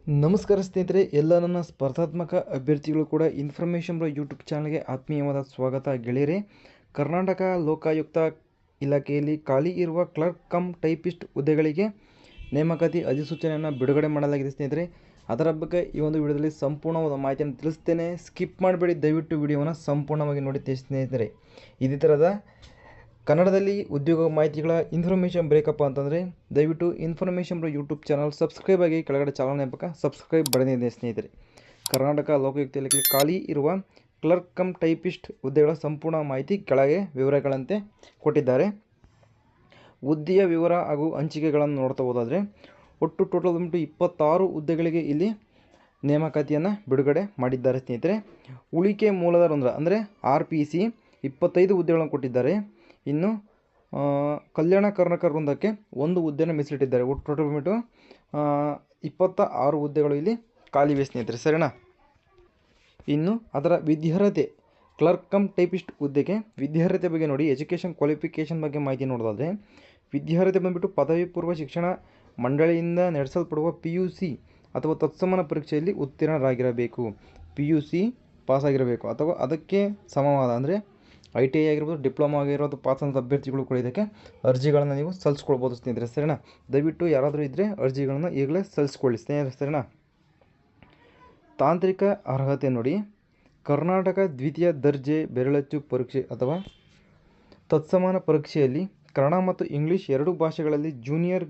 ನಮಸ್ಕಾರ ಸ್ನೇಹಿತರೆ, ಎಲ್ಲ ನನ್ನ ಸ್ಪರ್ಧಾತ್ಮಕ ಅಭ್ಯರ್ಥಿಗಳು ಕೂಡ ಇನ್ಫಾರ್ಮೇಷನ್ ಬ್ರೋ ಯೂಟ್ಯೂಬ್ ಚಾನಲ್ಗೆ ಆತ್ಮೀಯವಾದ ಸ್ವಾಗತ. ಗೆಳೆಯರೆ, ಕರ್ನಾಟಕ ಲೋಕಾಯುಕ್ತ ಇಲಾಖೆಯಲ್ಲಿ ಖಾಲಿ ಇರುವ ಕ್ಲರ್ಕ್ ಕಮ್ ಟೈಪಿಸ್ಟ್ ಹುದ್ದೆಗಳಿಗೆ ನೇಮಕಾತಿ ಅಧಿಸೂಚನೆಯನ್ನು ಬಿಡುಗಡೆ ಮಾಡಲಾಗಿದೆ ಸ್ನೇಹಿತರೆ. ಅದರ ಬಗ್ಗೆ ಈ ಒಂದು ವಿಡಿಯೋದಲ್ಲಿ ಸಂಪೂರ್ಣವಾದ ಮಾಹಿತಿಯನ್ನು ತಿಳಿಸ್ತೇನೆ. ಸ್ಕಿಪ್ ಮಾಡಬೇಡಿ, ದಯವಿಟ್ಟು ವಿಡಿಯೋವನ್ನು ಸಂಪೂರ್ಣವಾಗಿ ನೋಡಿ ಸ್ನೇಹಿತರೆ. ಇದೇ ಥರದ ಕನ್ನಡದಲ್ಲಿ ಉದ್ಯೋಗ ಮಾಹಿತಿಗಳ ಇನ್ಫಾರ್ಮೇಷನ್ ಬೇಕಪ್ಪ ಅಂತಂದರೆ ದಯವಿಟ್ಟು information bro YouTube channel subscribe ಆಗಿ ಕೆಳಗಡೆ ಚಾನಲ್ ಪಕ್ಕ ಸಬ್ಸ್ಕ್ರೈಬ್ ಬರೆದಿದೆ ಸ್ನೇಹಿತರೆ. ಕರ್ನಾಟಕ ಲೋಕಾಯುಕ್ತ ಇಲಾಖೆಯಲ್ಲಿ ಖಾಲಿ ಇರುವ ಕ್ಲರ್ಕ್ ಕಮ್ ಟೈಪಿಸ್ಟ್ ಹುದ್ದೆಗಳ ಸಂಪೂರ್ಣ ಮಾಹಿತಿ ಕೆಳಗೆ ವಿವರಗಳಂತೆ ಕೊಟ್ಟಿದ್ದಾರೆ. ಹುದ್ದೆಯ ವಿವರ ಹಾಗೂ ಹಂಚಿಕೆಗಳನ್ನು ನೋಡ್ತಾ ಹೋದಾದರೆ ಒಟ್ಟು ಟೋಟಲ್ ಬಂದ್ಬಿಟ್ಟು 26 ಹುದ್ದೆಗಳಿಗೆ ಇಲ್ಲಿ ನೇಮಕಾತಿಯನ್ನು ಬಿಡುಗಡೆ ಮಾಡಿದ್ದಾರೆ ಸ್ನೇಹಿತರೆ. ಉಳಿಕೆ ಮೂಲದ ರಂಧ್ರ ಅಂದರೆ RPC 25 ಹುದ್ದೆಗಳನ್ನು ಕೊಟ್ಟಿದ್ದಾರೆ. ಇನ್ನು ಕಲ್ಯಾಣ ಕರ್ನಾಟಕ ವೃಂದಕ್ಕೆ 1 ಹುದ್ದೆಯನ್ನು ಮೀಸಲಿಟ್ಟಿದ್ದಾರೆ. ಒಟ್ಟು ಟೋಟಲ್ ಬಂದ್ಬಿಟ್ಟು 26 ಹುದ್ದೆಗಳು ಇಲ್ಲಿ ಖಾಲಿವೆ ಸ್ನೇಹಿತರೆ, ಸರಿನಾ. ಇನ್ನು ಅದರ ವಿದ್ಯಾರ್ಹತೆ ಕ್ಲರ್ಕ್ ಕಮ್ ಟೈಪಿಸ್ಟ್ ಹುದ್ದೆಗೆ ವಿದ್ಯಾರ್ಹತೆ ಬಗ್ಗೆ ನೋಡಿ. ಎಜುಕೇಷನ್ ಕ್ವಾಲಿಫಿಕೇಷನ್ ಬಗ್ಗೆ ಮಾಹಿತಿ ನೋಡೋದಾದರೆ ವಿದ್ಯಾರ್ಹತೆ ಬಂದ್ಬಿಟ್ಟು ಪದವಿ ಪೂರ್ವ ಶಿಕ್ಷಣ ಮಂಡಳಿಯಿಂದ ನಡೆಸಲ್ಪಡುವ PUC ಅಥವಾ ತತ್ಸಮಾನ ಪರೀಕ್ಷೆಯಲ್ಲಿ ಉತ್ತೀರ್ಣರಾಗಿರಬೇಕು. PUC ಪಾಸ್ ಆಗಿರಬೇಕು ಅಥವಾ ಅದಕ್ಕೆ ಸಮವಾದ ಅಂದರೆ ITI ಆಗಿರ್ಬೋದು, ಡಿಪ್ಲೊಮಾ ಆಗಿರೋದು ಪಾಸ್ ಅಂತ ಅಭ್ಯರ್ಥಿಗಳು ಕೂಡ ಇದಕ್ಕೆ ಅರ್ಜಿಗಳನ್ನು ನೀವು ಸಲ್ಲಿಸ್ಕೊಳ್ಬೋದು ಸ್ನೇಹಿತರೆ, ಸರಿನಾ. ದಯವಿಟ್ಟು ಯಾರಾದರೂ ಇದ್ದರೆ ಅರ್ಜಿಗಳನ್ನು ಈಗಲೇ ಸಲ್ಲಿಸ್ಕೊಳ್ಳಿ ಸ್ನೇಹಿತರೆ, ಸರಿನಾ. ತಾಂತ್ರಿಕ ಅರ್ಹತೆ ನೋಡಿ. ಕರ್ನಾಟಕ ದ್ವಿತೀಯ ದರ್ಜೆ ಬೆರಳಚ್ಚು ಪರೀಕ್ಷೆ ಅಥವಾ ತತ್ಸಮಾನ ಪರೀಕ್ಷೆಯಲ್ಲಿ ಕನ್ನಡ ಮತ್ತು ಇಂಗ್ಲೀಷ್ 2 ಭಾಷೆಗಳಲ್ಲಿ ಜೂನಿಯರ್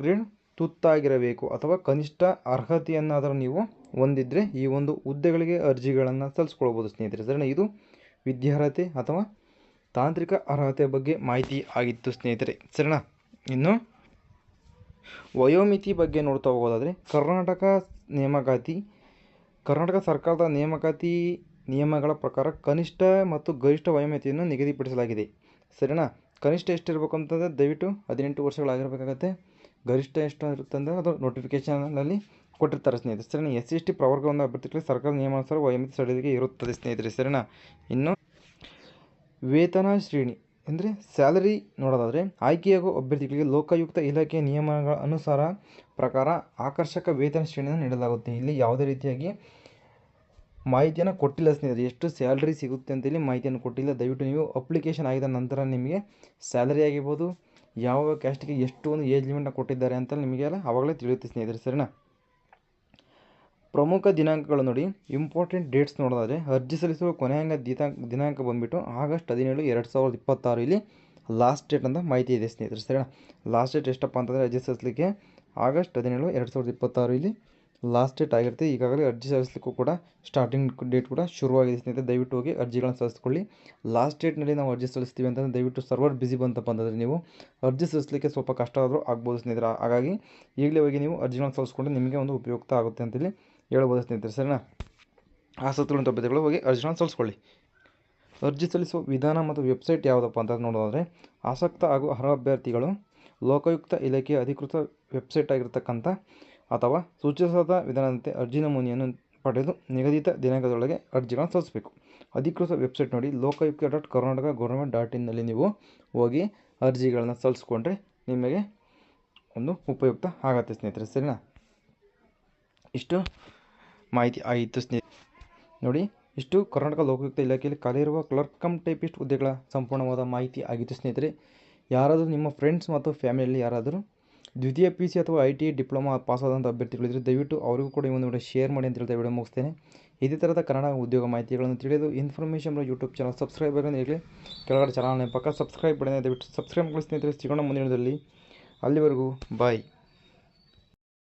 ಗ್ರೇಡ್ ತುತ್ತಾಗಿರಬೇಕು ಅಥವಾ ಕನಿಷ್ಠ ಅರ್ಹತೆಯನ್ನಾದರೂ ನೀವು ಹೊಂದಿದ್ದರೆ ಈ ಒಂದು ಹುದ್ದೆಗಳಿಗೆ ಅರ್ಜಿಗಳನ್ನು ಸಲ್ಲಿಸ್ಕೊಳ್ಬೋದು ಸ್ನೇಹಿತರೆ, ಸರಿನಾ. ಇದು ವಿದ್ಯಾರ್ಹತೆ ಅಥವಾ ತಾಂತ್ರಿಕ ಅರ್ಹತೆ ಬಗ್ಗೆ ಮಾಹಿತಿ ಆಗಿತ್ತು ಸ್ನೇಹಿತರೆ, ಸರಿನಾ. ಇನ್ನು ವಯೋಮಿತಿ ಬಗ್ಗೆ ನೋಡ್ತಾ ಹೋಗೋದಾದರೆ ಕರ್ನಾಟಕ ಸರ್ಕಾರದ ನೇಮಕಾತಿ ನಿಯಮಗಳ ಪ್ರಕಾರ ಕನಿಷ್ಠ ಮತ್ತು ಗರಿಷ್ಠ ವಯೋಮಿತಿಯನ್ನು ನಿಗದಿಪಡಿಸಲಾಗಿದೆ, ಸರಿನಾ. ಕನಿಷ್ಠ ಎಷ್ಟಿರಬೇಕು ಅಂತಂದರೆ ದಯವಿಟ್ಟು 18 ವರ್ಷಗಳಾಗಿರಬೇಕಾಗತ್ತೆ. ಗರಿಷ್ಠ ಎಷ್ಟು ಇರುತ್ತೆ ಅಂದರೆ ಅದು ನೋಟಿಫಿಕೇಷನಲ್ಲಿ ಕೊಟ್ಟಿರ್ತಾರೆ ಸ್ನೇಹಿತರೆ, ಸರಿನಾ. SC/ST ಪ್ರವರ್ಗದ ಅಭ್ಯರ್ಥಿಗಳಿಗೆ ಸರ್ಕಾರ ನಿಯಮಾನುಸಾರ ವಯೋಮಿತಿ ಸಡಿಲಿಕೆ ಇರುತ್ತದೆ ಸ್ನೇಹಿತರೆ, ಸರಿನಾ. ಇನ್ನು ವೇತನ ಶ್ರೇಣಿ ಅಂದರೆ ಸ್ಯಾಲರಿ ನೋಡೋದಾದರೆ ಆಯ್ಕೆಯಾಗುವ ಅಭ್ಯರ್ಥಿಗಳಿಗೆ ಲೋಕಾಯುಕ್ತ ಇಲಾಖೆಯ ನಿಯಮಗಳ ಅನುಸಾರ ಪ್ರಕಾರ ಆಕರ್ಷಕ ವೇತನ ಶ್ರೇಣಿಯನ್ನು ನೀಡಲಾಗುತ್ತೆ. ಇಲ್ಲಿ ಯಾವುದೇ ರೀತಿಯಾಗಿ ಮಾಹಿತಿಯನ್ನು ಕೊಟ್ಟಿಲ್ಲ ಸ್ನೇಹಿತರೆ, ಎಷ್ಟು ಸ್ಯಾಲರಿ ಸಿಗುತ್ತೆ ಅಂತೇಳಿ ಮಾಹಿತಿಯನ್ನು ಕೊಟ್ಟಿಲ್ಲ. ದಯವಿಟ್ಟು ನೀವು ಅಪ್ಲಿಕೇಶನ್ ಆಗಿದ ನಂತರ ನಿಮಗೆ ಸ್ಯಾಲರಿ ಆಗಿರ್ಬೋದು, ಯಾವ ಕ್ಯಾಸ್ಟಿಗೆ ಎಷ್ಟು ಒಂದು ಏಜ್ ಲಿಮಿಟ್ನ ಕೊಟ್ಟಿದ್ದಾರೆ ಅಂತ ನಿಮಗೆಲ್ಲ ಆವಾಗಲೇ ತಿಳಿಯುತ್ತೆ ಸ್ನೇಹಿತರೆ, ಸರಿನಾ. ಪ್ರಮುಖ ದಿನಾಂಕಗಳು ನೋಡಿ. ಇಂಪಾರ್ಟೆಂಟ್ ಡೇಟ್ಸ್ ನೋಡೋದಾದರೆ ಅರ್ಜಿ ಸಲ್ಲಿಸುವ ಕೊನೆಯ ದಿನಾಂಕ ಬಂದುಬಿಟ್ಟು ಆಗಸ್ಟ್ 17, 2026 ಇಲ್ಲಿ ಲಾಸ್ಟ್ ಡೇಟ್ ಅಂತ ಮಾಹಿತಿ ಇದೆ ಸ್ನೇಹಿತರೆ, ಸರಿನಾ. ಲಾಸ್ಟ್ ಡೇಟ್ ಎಷ್ಟಪ್ಪ ಅಂತಂದರೆ ಅರ್ಜಿ ಸಲ್ಲಿಸಲಿಕ್ಕೆ ಆಗಸ್ಟ್ 17, 2026 ಇಲ್ಲಿ ಲಾಸ್ಟ್ ಡೇಟ್ ಆಗಿರುತ್ತೆ. ಈಗಾಗಲೇ ಅರ್ಜಿ ಸಲ್ಲಿಸಲಿಕ್ಕೂ ಕೂಡ ಸ್ಟಾರ್ಟಿಂಗ್ ಡೇಟ್ ಕೂಡ ಶುರುವಾಗಿದೆ ಸ್ನೇಹಿತರೆ. ದಯವಿಟ್ಟು ಹೋಗಿ ಅರ್ಜಿಗಳನ್ನು ಸಲ್ಲಿಸ್ಕೊಳ್ಳಿ. ಲಾಸ್ಟ್ ಡೇಟ್ನಲ್ಲಿ ನಾವು ಅರ್ಜಿ ಸಲ್ಲಿಸ್ತೀವಿ ಅಂತಂದರೆ ದಯವಿಟ್ಟು ಸರ್ವರ್ ಬಿಸಿ ಬಂತಪ್ಪ ಅಂತಂದರೆ ನೀವು ಅರ್ಜಿ ಸಲ್ಲಿಸಲಿಕ್ಕೆ ಸ್ವಲ್ಪ ಕಷ್ಟ ಆದರೂ ಆಗ್ಬೋದು ಸ್ನೇಹಿತರೆ. ಹಾಗಾಗಿ ಈಗಲೇ ಹೋಗಿ ನೀವು ಅರ್ಜಿಗಳನ್ನು ಸಲ್ಲಿಸ್ಕೊಂಡ್ರೆ ನಿಮಗೆ ಒಂದು ಉಪಯುಕ್ತ ಆಗುತ್ತೆ ಅಂತೇಳಿ ಹೇಳ್ಬೋದು ಸ್ನೇಹಿತರೆ, ಸರಿನಾ. ಆಸಕ್ತಿಯುಳ್ಳ ಅಭ್ಯರ್ಥಿಗಳು ಹೋಗಿ ಅರ್ಜಿಗಳನ್ನು ಸಲ್ಲಿಸ್ಕೊಳ್ಳಿ. ಅರ್ಜಿ ಸಲ್ಲಿಸುವ ವಿಧಾನ ಮತ್ತು ವೆಬ್ಸೈಟ್ ಯಾವುದಪ್ಪ ಅಂತ ನೋಡೋದಾದರೆ ಆಸಕ್ತ ಹಾಗೂ ಅರ್ಹ ಅಭ್ಯರ್ಥಿಗಳು ಲೋಕಾಯುಕ್ತ ಇಲಾಖೆಯ ಅಧಿಕೃತ ವೆಬ್ಸೈಟ್ ಆಗಿರ್ತಕ್ಕಂಥ ಅಥವಾ ಸೂಚಿಸಲಾದ ವಿಧಾನದಂತೆ ಅರ್ಜಿ ನಮೂನೆಯನ್ನು ಪಡೆದು ನಿಗದಿತ ದಿನಾಂಕದೊಳಗೆ ಅರ್ಜಿಗಳನ್ನು ಸಲ್ಲಿಸಬೇಕು. ಅಧಿಕೃತ ವೆಬ್ಸೈಟ್ ನೋಡಿ lokaayukta.karnataka.government.in ನಲ್ಲಿ ನೀವು ಹೋಗಿ ಅರ್ಜಿಗಳನ್ನು ಸಲ್ಲಿಸ್ಕೊಂಡ್ರೆ ನಿಮಗೆ ಒಂದು ಉಪಯುಕ್ತ ಆಗುತ್ತೆ ಸ್ನೇಹಿತರೆ, ಸರಿನಾ. ಇಷ್ಟು ಮಾಹಿತಿ ಆಗಿತ್ತು ಸ್ನೇಹಿತರೆ ನೋಡಿ. ಇಷ್ಟು ಕರ್ನಾಟಕ ಲೋಕಾಯುಕ್ತ ಇಲಾಖೆಯಲ್ಲಿ ಖಾಲಿ ಇರುವ ಕ್ಲರ್ಕ್ ಕಮ್ ಟೈಪಿಸ್ಟ್ ಹುದ್ದೆಗಳ ಸಂಪೂರ್ಣವಾದ ಮಾಹಿತಿ ಆಗಿತ್ತು ಸ್ನೇಹಿತರೆ. ಯಾರಾದರೂ ನಿಮ್ಮ ಫ್ರೆಂಡ್ಸ್ ಮತ್ತು ಫ್ಯಾಮಿಲಿಯಲ್ಲಿ ಯಾರಾದರೂ ದ್ವಿತೀಯ PC ಅಥವಾ ITI ಡಿಪ್ಲೊಮಾ ಪಾಸ್ ಆದಂಥ ಅಭ್ಯರ್ಥಿಗಳಿದ್ದರೆ ದಯವಿಟ್ಟು ಅವರಿಗೂ ಕೂಡ ಈ ಒಂದು ವಿಡಿಯೋ ಶೇರ್ ಮಾಡಿ ಅಂತ ಹೇಳ್ತಾ ವಿಡಿಯೋ ಮುಗಿಸ್ತೇನೆ. ಇದೇ ಥರದ ಕನ್ನಡ ಉದ್ಯೋಗ ಮಾಹಿತಿಗಳನ್ನು ತಿಳಿಯಲು ಇನ್ಫಾರ್ಮೇಷನ್ ಯೂಟ್ಯೂಬ್ ಚಾನಲ್ ಸಬ್ಸ್ಕ್ರೈಬ್ ಆಗಿ ಈಗಲೇ ಕೆಳಗಡೆ ಚಾನಲ್ನ ಪಕ್ಕ ಸಬ್ಸ್ಕ್ರೈಬ್ ಮಾಡಿ, ದಯವಿಟ್ಟು ಸಬ್ಸ್ಕ್ರೈಬ್ ಮಾಡಿ ಸ್ನೇಹಿತರೆ. ಸಿಗೋಣ ಮುಂದಿನ ವಿಡಿಯೋದಲ್ಲಿ. ಅಲ್ಲಿವರೆಗೂ ಬಾಯ್.